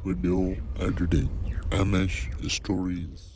video editing, MS Stories।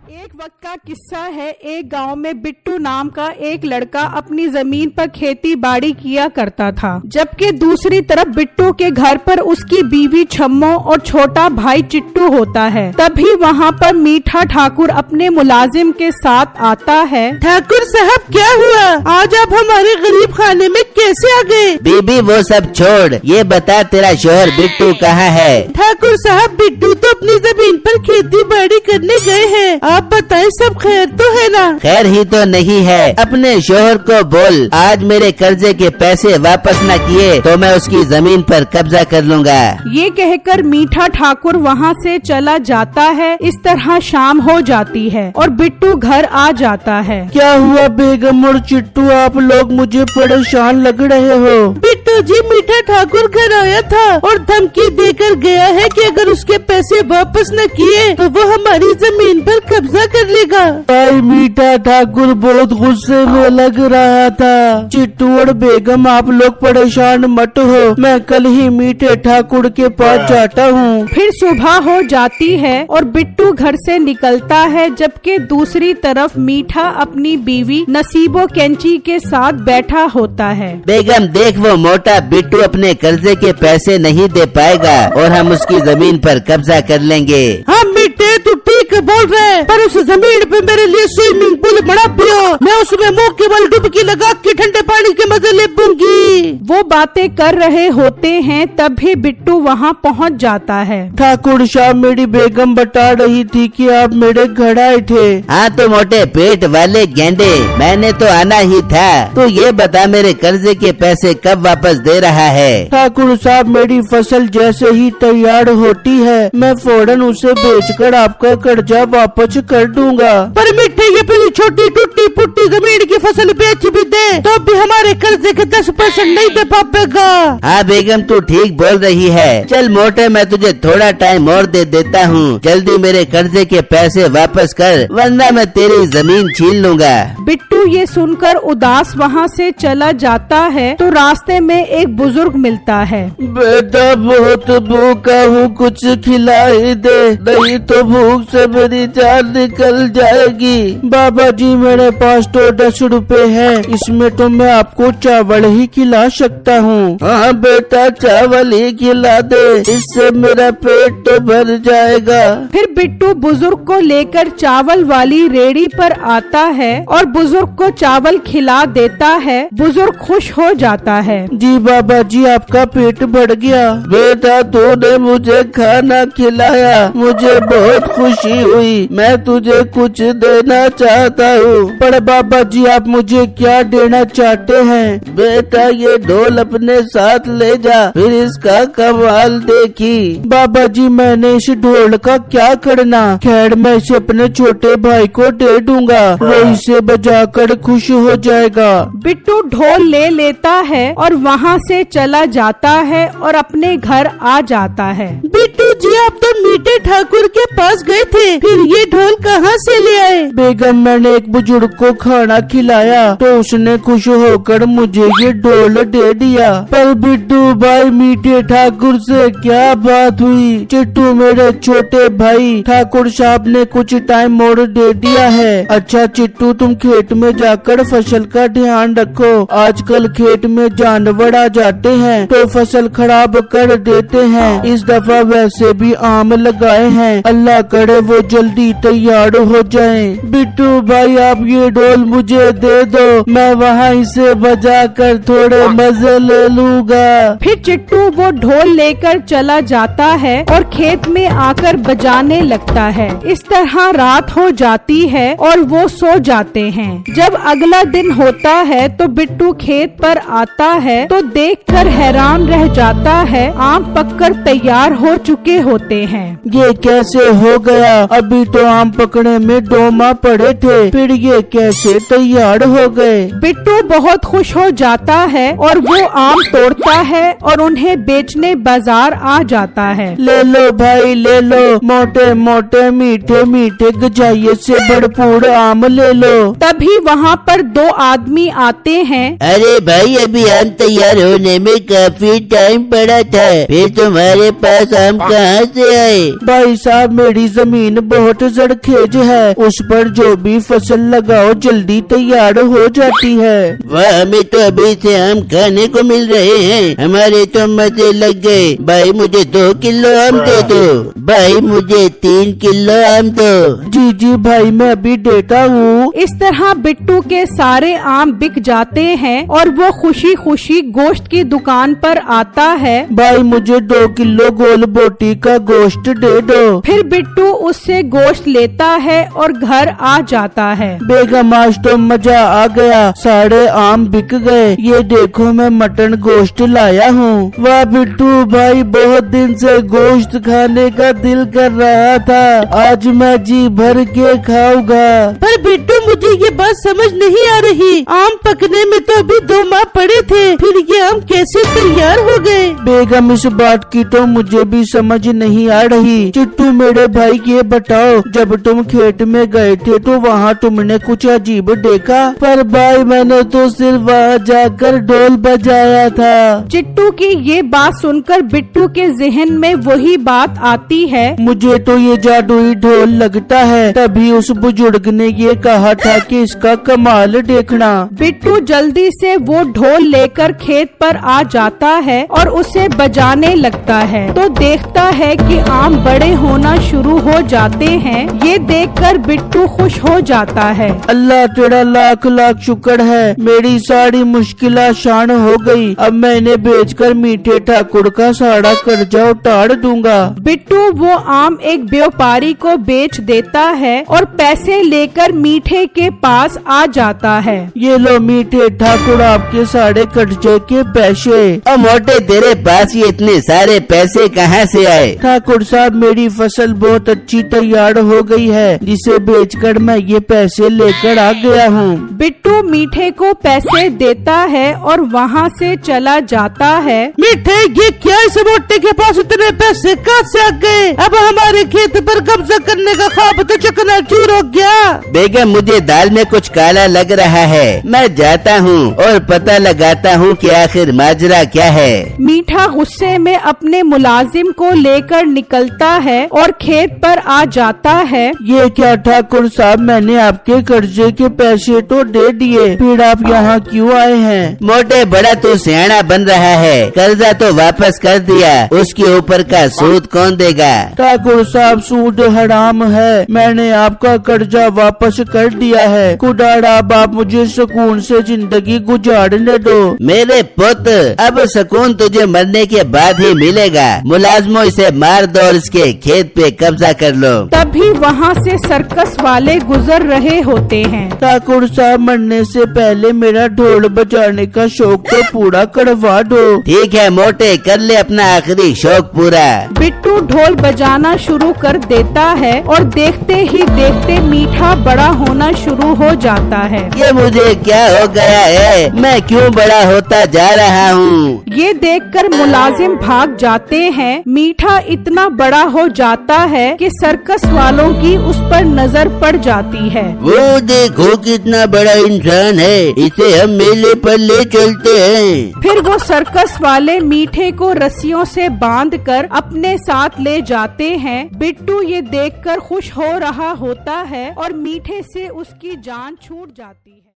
एक वक्त का किस्सा है। एक गांव में बिट्टू नाम का एक लड़का अपनी जमीन पर खेती बाड़ी किया करता था, जबकि दूसरी तरफ बिट्टू के घर पर उसकी बीवी छम्मो और छोटा भाई चिट्टू होता है। तभी वहां पर मीठा ठाकुर अपने मुलाजिम के साथ आता है। ठाकुर साहब क्या हुआ? आज आप हमारे गरीब खाने में कैसे आ गए? बीबी वो सब छोड़, ये बता तेरा शोहर बिट्टू कहाँ है? ठाकुर साहब बिट्टू तो अपनी जमीन पर खेती बाड़ी करने गए हैं। आप बताएं सब खैर तो है ना? खैर ही तो नहीं है। अपने शोहर को बोल आज मेरे कर्जे के पैसे वापस न किए तो मैं उसकी जमीन पर कब्जा कर लूँगा। ये कहकर मीठा ठाकुर वहाँ से चला जाता है। इस तरह शाम हो जाती है और बिट्टू घर आ जाता है। क्या हुआ बेगम और चिट्टू, आप लोग मुझे परेशान लग रहे हो? बिट्टू जी, मीठा ठाकुर घर आया था और धमकी देकर गया है कि अगर उसके पैसे वापस न किए तो वो हमारी जमीन पर कब्जा कर लेगा। भाई मीठा ठाकुर बहुत गुस्से में लग रहा था। चिट्टू और बेगम आप लोग परेशान मत हो, मैं कल ही मीठे ठाकुर के पास जाता हूँ। फिर सुबह हो जाती है और बिट्टू घर से निकलता है, जबकि दूसरी तरफ मीठा अपनी बीवी नसीबो कैंची के साथ बैठा होता है। बेगम देख, वो मोटा बिट्टू अपने कर्जे के पैसे नहीं दे पाएगा और हम उसकी जमीन पर कब्जा कर लेंगे। हाँ मीठे, तू ठीक बोल रहे, पर उस जमीन पे मेरे लिए स्विमिंग पूल बना पियो, मैं उसमें मुंह के बल डुबकी लगा के ठंडे पानी के मजे ले लूंगी। वो बातें कर रहे होते हैं, तभी बिट्टू वहाँ पहुँच जाता है। ठाकुर साहब, मेरी बेगम बता रही थी कि आप मेरे घर आए थे। हाँ तो मोटे पेट वाले गेंडे, मैंने तो आना ही था। तो ये बता मेरे कर्जे के पैसे कब वापस दे रहा है? ठाकुर साहब, मेरी फसल जैसे ही तैयार होती है मैं फौरन उसे बेचकर आपका कर्जा वापस कर दूंगा। पर मीठे, ये पूरी छोटी टूटी फूटी जमीन की फसल बेच भी दे तो भी हमारे कर्जे के 10% नहीं दे पाएगा। हाँ बेगम, तू ठीक बोल रही है। चल मोटे, मैं तुझे थोड़ा टाइम और दे देता हूँ। जल्दी मेरे कर्जे के पैसे वापस कर, वरना मैं तेरी जमीन छीन लूँगा। बिट्टू ये सुनकर उदास वहाँ से चला जाता है तो रास्ते में एक बुजुर्ग मिलता है। बेटा बहुत भूखा हूँ, कुछ खिला ही दे, नहीं तो भूख से मेरी जान निकल जाएगी। बाबा जी, मेरे पास तो 10 रुपए है, इसमें तो मैं आपको चावल ही खिला सकता हूँ। हाँ बेटा, चावल ही खिला दे, इससे मेरा पेट तो भर जाएगा। फिर बिट्टू बुजुर्ग को लेकर चावल वाली रेड़ी पर आता है और बुजुर्ग को चावल खिला देता है। बुजुर्ग खुश हो जाता है। जी बाबा जी, आपका पेट भर गया। बेटा, तूने मुझे खाना खिलाया, मुझे बहुत खुशी हुई। मैं तुझे कुछ देना चाहता हूँ। पर बाबा जी, आप मुझे क्या देना चाहते हैं? बेटा, ये ढोल अपने साथ ले जा, फिर इसका कमाल देखी। बाबा जी, मैंने इस ढोल का क्या करना? खैर, मैं इसे अपने छोटे भाई को दे दूंगा, वो इसे बजाकर खुश हो जाएगा। बिट्टू ढोल ले लेता है और वहाँ से चला जाता है और अपने घर आ जाता है। बिट्टू जी, आप तो मीठे ठाकुर के पास गए थे, फिर ये ढोल कहाँ से ले आए? बेगम, मैंने एक बुजुर्ग को खाना खिलाया तो उसने खुश होकर मुझे ये ढोल दे दिया। पर बिट्टू भाई, मीठे ठाकुर से क्या बात हुई? चिट्टू मेरे छोटे भाई, ठाकुर साहब ने कुछ टाइम और दे दिया है। अच्छा चिट्टू, तुम खेत में जाकर फसल का ध्यान रखो, आजकल खेत में जानवर आ जाते हैं तो फसल खराब कर देते हैं। इस दफा वैसे भी आम लगाए हैं, अल्लाह करे वो जल्दी तैयार हो जाएं। बिट्टू भाई, आप ये ढोल मुझे दे दो, मैं वहाँ इसे बजाकर थोड़े मजे ले लूँगा। फिर चिट्टू वो ढोल लेकर चला जाता है और खेत में आकर बजाने लगता है। इस तरह रात हो जाती है और वो सो जाते हैं। जब अगला दिन होता है तो बिट्टू खेत पर आता है तो देखकर हैरान रह जाता है। आम पककर तैयार हो चुके होते हैं। ये कैसे हो गया? अभी तो आम पकने में 2 माह पड़े थे, फिर ये कैसे तैयार हो गए? बिट्टू बहुत खुश हो जाता है और वो आम तोड़ता है और उन्हें बेचने बाजार आ जाता है। ले लो भाई, ले लो, मोटे मोटे मीठे मीठे गजाइये से भरपूर आम ले लो। तभी वहाँ पर 2 आदमी आते हैं। अरे भाई, अभी आम तैयार होने में काफी टाइम पड़ा था, फिर तुम्हारे पास आम कहाँ कहाँ से आए? भाई साहब मेरी जमीन बहुत जड़खेज है, उस पर जो भी फसल लगाओ जल्दी तैयार हो जाती है। वह हमें तो अभी से आम खाने को मिल रहे हैं, हमारे तो मजे लग गए। भाई मुझे 2 किलो आम दे दो। भाई मुझे 3 किलो आम दो। जी जी भाई मैं अभी देता हूँ। इस तरह बिट्टू के सारे आम बिक जाते हैं और वो खुशी खुशी गोश्त की दुकान पर आता है। भाई मुझे 2 किलो गोल बोटी का गोश्त दे दो। फिर बिट्टू उससे गोश्त लेता है और घर आ जाता है। बेगम आज तो मजा आ गया, सारे आम बिक गए। ये देखो मैं मटन गोश्त लाया हूँ। वाह बिट्टू भाई बहुत दिन से गोश्त खाने का दिल कर रहा था, आज मैं जी भर के खाऊंगा। पर बिट्टू मुझे ये बात समझ नहीं आ रही, आम पकने में तो अभी 2 माह पड़े थे, फिर ये आम कैसे तैयार हो गए? बेगम इस बात की तो मुझे भी समझ नहीं आ रही। चिट्टू मेरे भाई ये बताओ, जब तुम खेत में गए थे तो वहाँ तुमने कुछ अजीब देखा? पर भाई मैंने तो सिर्फ वहाँ जाकर ढोल बजाया था। चिट्टू की ये बात सुनकर बिट्टू के जहन में वही बात आती है। मुझे तो ये जादुई ढोल लगता है, तभी उस बुजुर्ग ने ये कहा था कि इसका कमाल देखना। बिट्टू जल्दी से वो ढोल लेकर खेत पर आ जाता है और उसे बजाने लगता है, तो देखता है कि आम बड़े होना शुरू हो जाते हैं। ये देखकर बिट्टू खुश हो जाता है। अल्लाह तेरा लाख लाख शुक्र है, मेरी सारी मुश्किल आसान हो गई। अब मैं इन्हें बेचकर मीठे ठाकुर का सारा कर्जा उतार दूंगा। बिट्टू वो आम एक व्यापारी को बेच देता है और पैसे लेकर मीठे के पास आ जाता है। ये लो मीठे ठाकुर आपके सारे कर्जे के पैसे। अब मोटे तेरे पास ये इतने सारे पैसे कहाँ से आए? ठाकुर साहब मेरी फसल बहुत अच्छी तैयार हो गई है, जिसे बेचकर मैं ये पैसे लेकर आ गया हूँ। बिट्टू मीठे को पैसे देता है और वहाँ से चला जाता है। मीठे ये क्या, इस मोटे के पास इतने पैसे कहाँ से आ गए? अब हमारे खेत पर कब्जा करने का ख्वाब तो चकनाचूर हो गया। बेगम मुझे दाल में कुछ काला लग रहा है, मैं जाता हूँ और पता लगाता हूँ कि आखिर माजरा क्या है। मीठा गुस्से में अपने मुलाजिम को लेकर निकलता है और खेत पर आ जाता है। ये क्या ठाकुर साहब, मैंने आपके कर्जे के पैसे तो दे दिए, फिर आप यहाँ क्यों आए हैं? मोटे बड़ा तू सियाना बन रहा है, कर्जा तो वापस कर दिया, उसके ऊपर का सूद कौन देगा? ठाकुर साहब सूद हराम है, मैंने आपका कर्जा वापस कर दिया है। खुदारा अब आप मुझे सुकून से जिंदगी गुजारने दो। मेरे पुत्र अब सुकून तुझे मरने के बाद ही मिलेगा। मुलाजमो इसे मार दो और इसके खेत पे कब्जा कर लो। तभी वहाँ से सर्कस वाले गुजर रहे होते हैं। ठाकुर साहब मरने से पहले मेरा ढोल बजाने का शौक तो पूरा करवा दो। ठीक है मोटे, कर ले अपना आखिरी शौक पूरा। बिट्टू ढोल बजाना शुरू कर देता है और देखते ही देखते मीठा बड़ा होना शुरू हो जाता है। ये मुझे क्या हो गया है, मैं क्यों बड़ा होता जा रहा हूँ? ये देखकर मुलाजिम भाग जाते हैं। मीठा इतना बड़ा हो जाता है कि सर्कस वालों की उस पर नजर पड़ जाती है। वो देखो कितना बड़ा इंसान है, इसे हम मेले पर ले चलते हैं। फिर वो सर्कस वाले मीठे को रस्सियों से बांधकर अपने साथ ले जाते हैं। बिट्टू ये देखकर खुश हो रहा होता है और मीठे से उसकी जान छूट जाती है।